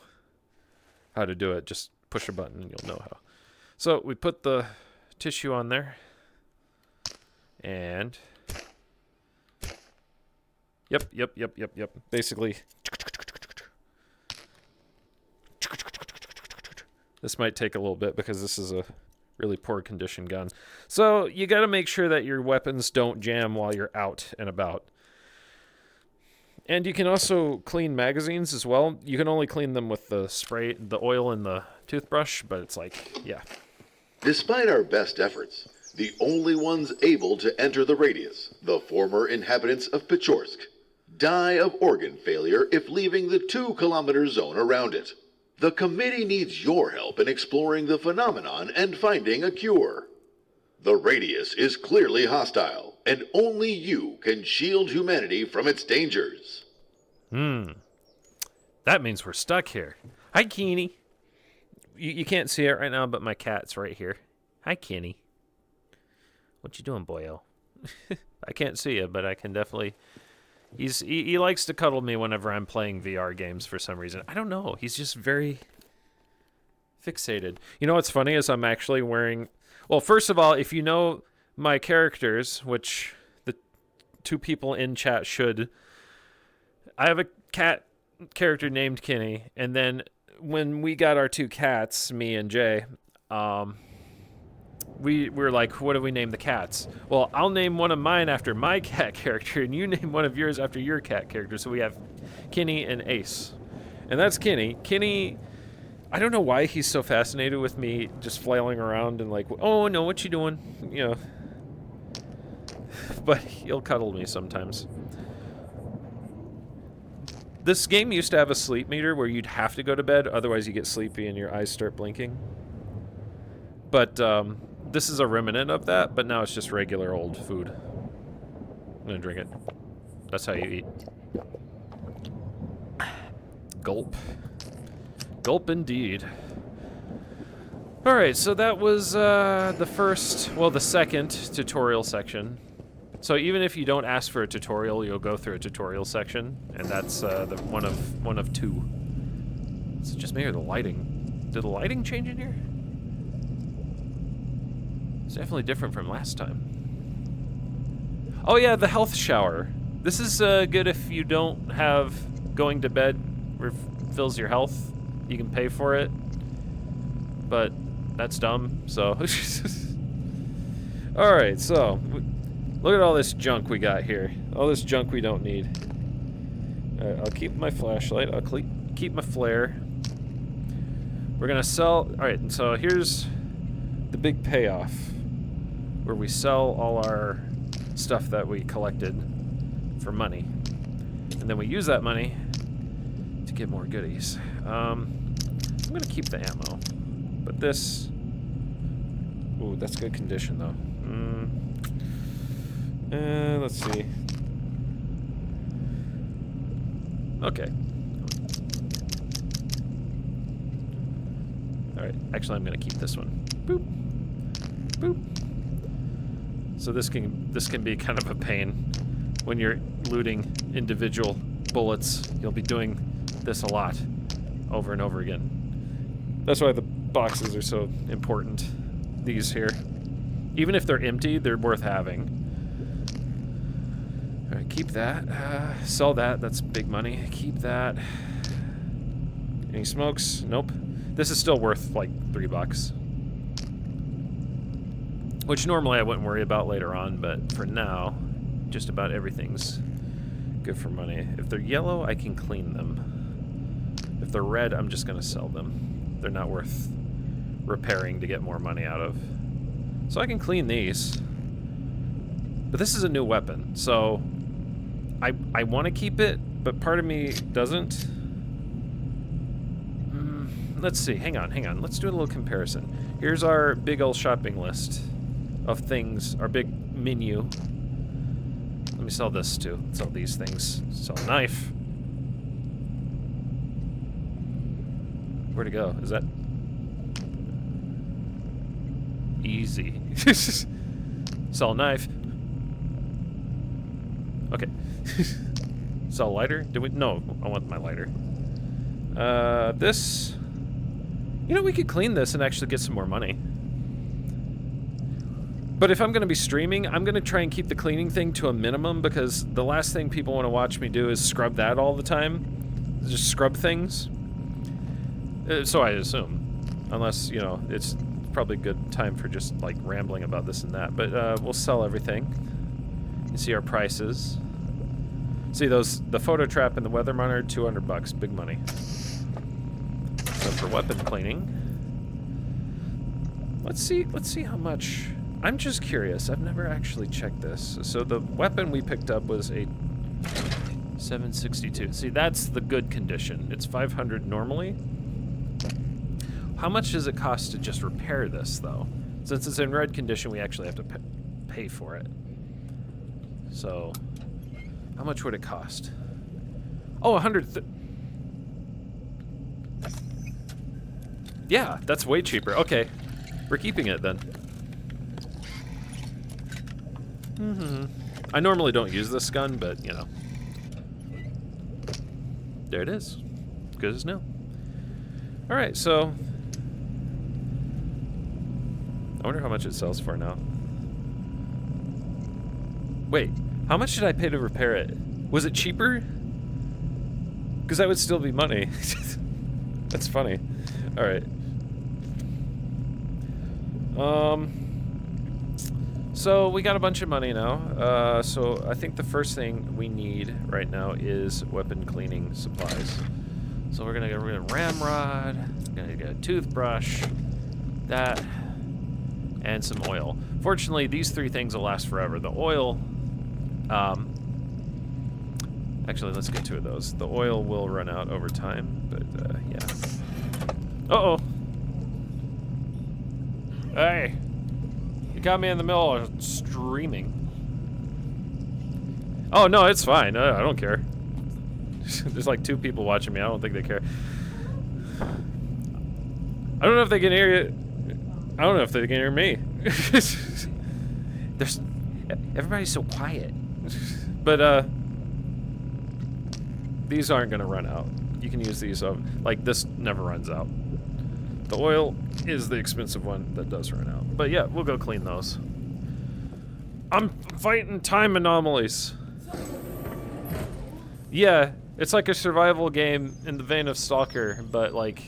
how to do it, just push a button and you'll know how. So we put the tissue on there. And Yep. Basically, this might take a little bit because this is a really poor condition gun. So you got to make sure that your weapons don't jam while you're out and about. And you can also clean magazines as well. You can only clean them with the spray, the oil and the toothbrush, but it's like, yeah. Despite our best efforts, the only ones able to enter the radius, the former inhabitants of Pechorsk, die of organ failure if leaving the 2-kilometer zone around it. The committee needs your help in exploring the phenomenon and finding a cure. The radius is clearly hostile, and only you can shield humanity from its dangers. That means we're stuck here. Hi, Kenny. You can't see it right now, but my cat's right here. Hi, Kenny. What you doing, boyo? I can't see you, but I can definitely... He likes to cuddle me whenever I'm playing VR games for some reason. I don't know. He's just very fixated. You know what's funny is I'm actually wearing... Well, first of all, if you know my characters, which the 2 people in chat should... I have a cat character named Kenny, and then when we got our 2 cats, me and Jay, we were like, what do we name the cats? Well, I'll name one of mine after my cat character, and you name one of yours after your cat character. So we have Kenny and Ace. And that's Kenny. Kenny, I don't know why he's so fascinated with me just flailing around and like, oh, no, what you doing? You know. But he'll cuddle me sometimes. This game used to have a sleep meter where you'd have to go to bed, otherwise you get sleepy and your eyes start blinking. But, this is a remnant of that, but now it's just regular old food. I'm gonna drink it. That's how you eat. Gulp. Gulp indeed. Alright, so that was the second tutorial section. So even if you don't ask for a tutorial, you'll go through a tutorial section, and that's the one of two. Is it just me or the lighting? Did the lighting change in here? It's definitely different from last time. Oh yeah, the health shower. This is good if you don't have going to bed refills your health. You can pay for it, but that's dumb, so. Alright, so, look at all this junk we got here. All this junk we don't need. Alright, I'll keep my flashlight, I'll keep my flare. We're gonna sell, alright, so here's the big payoff, where we sell all our stuff that we collected for money. And then we use that money to get more goodies. I'm gonna keep the ammo. But this... Ooh, that's good condition, though. Let's see. Okay. Alright, actually I'm gonna keep this one. Boop. Boop. So this can be kind of a pain when you're looting individual bullets. You'll be doing this a lot, over and over again. That's why the boxes are so important. These here. Even if they're empty, they're worth having. Alright, keep that. Sell that, that's big money. Keep that. Any smokes? Nope. This is still worth like $3. Which normally I wouldn't worry about later on, but for now, just about everything's good for money. If they're yellow, I can clean them. If they're red, I'm just gonna sell them. They're not worth repairing to get more money out of. So I can clean these. But this is a new weapon, so I want to keep it, but part of me doesn't. Let's see, hang on. Let's do a little comparison. Here's our big old shopping list of things, our big menu. Let me sell this too. Sell these things. Sell a knife. Where'd it go? Is that easy? Sell a knife. Okay. Sell a lighter? Did we? No, I want my lighter. This. You know, we could clean this and actually get some more money. But if I'm going to be streaming, I'm going to try and keep the cleaning thing to a minimum, because the last thing people want to watch me do is scrub that all the time. Just scrub things. So I assume. Unless, you know, it's probably a good time for just, like, rambling about this and that. But we'll sell everything. You see our prices. See those, the photo trap and the weather monitor, $200, big money. So for weapon cleaning, let's see how much. I'm just curious. I've never actually checked this. So the weapon we picked up was a 762. See, that's the good condition. It's 500 normally. How much does it cost to just repair this, though? Since it's in red condition, we actually have to pay for it. So, how much would it cost? Oh, 100. Yeah, that's way cheaper. Okay, we're keeping it then. I normally don't use this gun, but you know, there it is. Good as new. All right, so I wonder how much it sells for now. Wait, how much did I pay to repair it? Was it cheaper? Because that would still be money. That's funny. All right. So we got a bunch of money now. So I think the first thing we need right now is weapon cleaning supplies. So we're gonna get rid of ramrod. We're gonna get a toothbrush, that, and some oil. Fortunately, these three things will last forever. The oil, actually, let's get two of those. The oil will run out over time, but yeah. Uh-oh. Hey, you got me in the middle of streaming. Oh, no, it's fine. I don't care. There's like 2 people watching me. I don't think they care. I don't know if they can hear you. I don't know if they can hear me. There's everybody's so quiet. But these aren't gonna run out. You can use these like this never runs out. The oil is the expensive one that does run out. But yeah, we'll go clean those. I'm fighting time anomalies. Yeah, it's like a survival game in the vein of Stalker, but like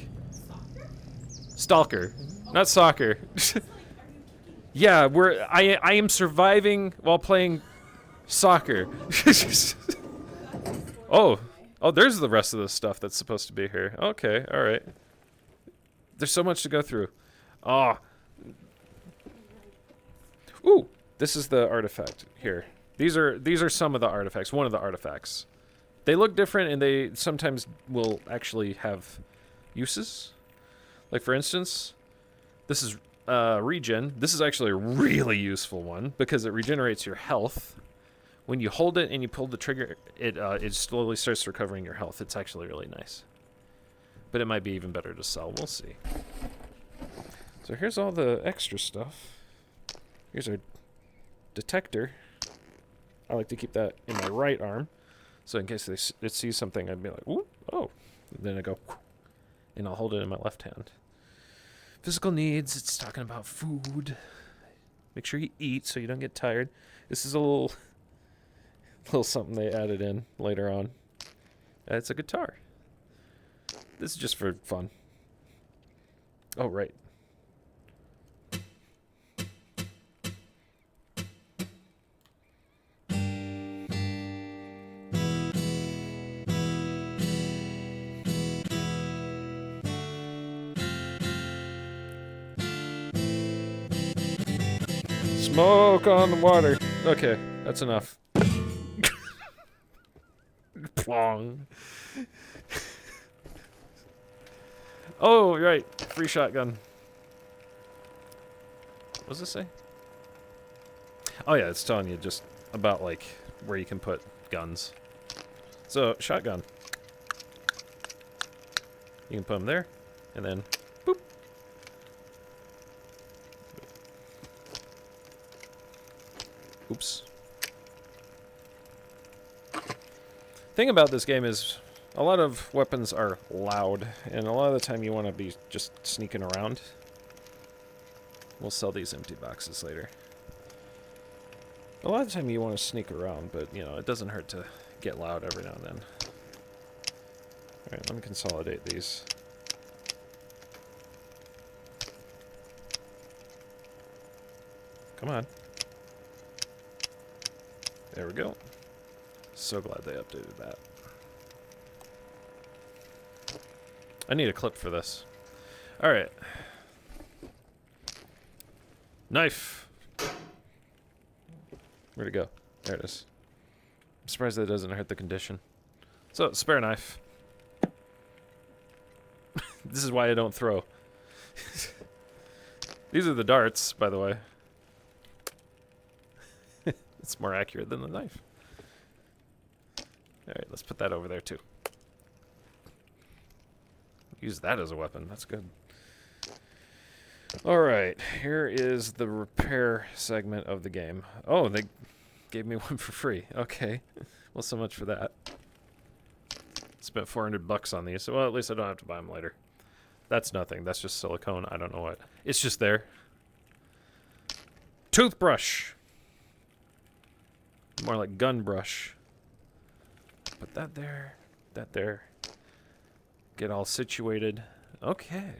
Stalker, not soccer. Yeah, I am surviving while playing soccer. Oh, there's the rest of the stuff that's supposed to be here. Okay, all right. There's so much to go through. Ah. Ooh, this is the artifact here. These are some of the artifacts. One of the artifacts. They look different, and they sometimes will actually have uses. Like for instance, this is regen. This is actually a really useful one because it regenerates your health. When you hold it and you pull the trigger, it slowly starts recovering your health. It's actually really nice. But it might be even better to sell. We'll see. So here's all the extra stuff. Here's our detector. I like to keep that in my right arm. So in case it sees something, I'd be like, ooh, oh. And then I go, and I'll hold it in my left hand. Physical needs, it's talking about food. Make sure you eat so you don't get tired. This is a little something they added in later on. It's a guitar. This is just for fun. Oh, right. Smoke on the water. Okay, that's enough. Plong. Oh, right. Free shotgun. What does this say? Oh, yeah, it's telling you just about, like, where you can put guns. So, shotgun. You can put them there, and then, boop. Oops. Thing about this game is a lot of weapons are loud, and a lot of the time you want to be just sneaking around. We'll sell these empty boxes later. A lot of the time you want to sneak around, but, you know, it doesn't hurt to get loud every now and then. Alright, let me consolidate these. Come on. There we go. So glad they updated that. I need a clip for this. Alright. Knife! Where'd it go? There it is. I'm surprised that doesn't hurt the condition. So, spare knife. This is why I don't throw. These are the darts, by the way. It's more accurate than the knife. Alright, let's put that over there too. Use that as a weapon, that's good. Alright, here is the repair segment of the game. Oh, they gave me one for free. Okay. Well, so much for that. Spent 400 bucks on these, so well, at least I don't have to buy them later. That's nothing, that's just silicone, I don't know what. It's just there. Toothbrush! More like gun brush. Put that there, that there. Get all situated. Okay.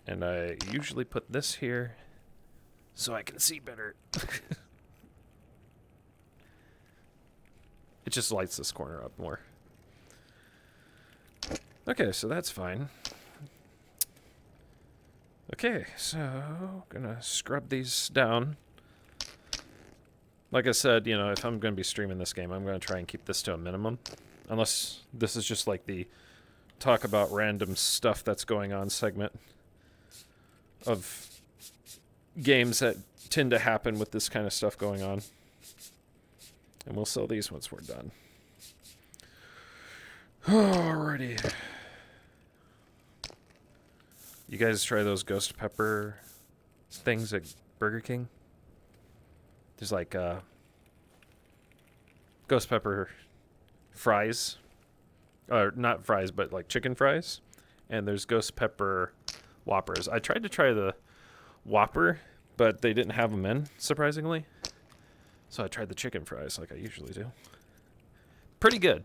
And I usually put this here so I can see better. It just lights this corner up more. Okay, so that's fine. Okay, so gonna scrub these down. Like I said, you know, if I'm going to be streaming this game, I'm going to try and keep this to a minimum. Unless this is just like the talk about random stuff that's going on segment of games that tend to happen with this kind of stuff going on. And we'll sell these once we're done. Alrighty. guys try those ghost pepper things at Burger King? There's like ghost pepper fries. Or not fries, but like chicken fries. And there's ghost pepper Whoppers. I tried to try the Whopper, but they didn't have them in, surprisingly. So I tried the chicken fries like I usually do. Pretty good.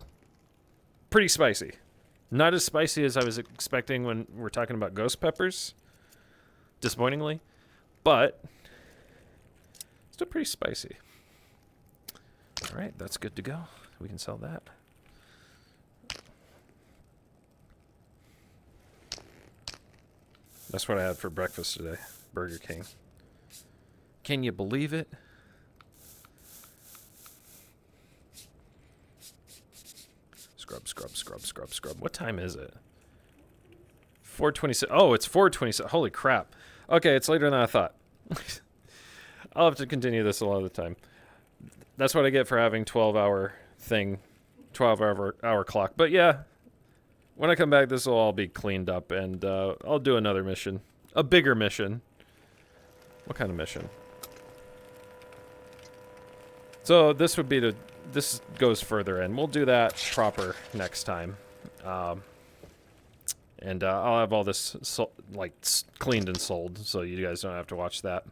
Pretty spicy. Not as spicy as I was expecting when we're talking about ghost peppers. Disappointingly. But still pretty spicy. Alright, that's good to go. We can sell that. That's what I had for breakfast today. Burger King. Can you believe it? Scrub, scrub, scrub, scrub, scrub. What time is it? 4:26. Oh, it's 4:27. Holy crap. Okay, it's later than I thought. I'll have to continue this a lot of the time. That's what I get for having 12-hour thing. 12-hour clock. But yeah, when I come back, this will all be cleaned up, and I'll do another mission. A bigger mission. What kind of mission? So this would be to... This goes further in. We'll do that proper next time. And I'll have all this cleaned and sold, so you guys don't have to watch that.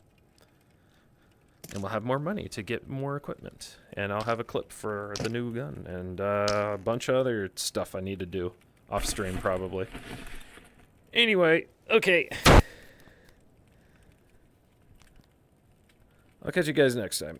And we'll have more money to get more equipment. And I'll have a clip for the new gun. And a bunch of other stuff I need to do. Off stream, probably. Anyway, okay. I'll catch you guys next time.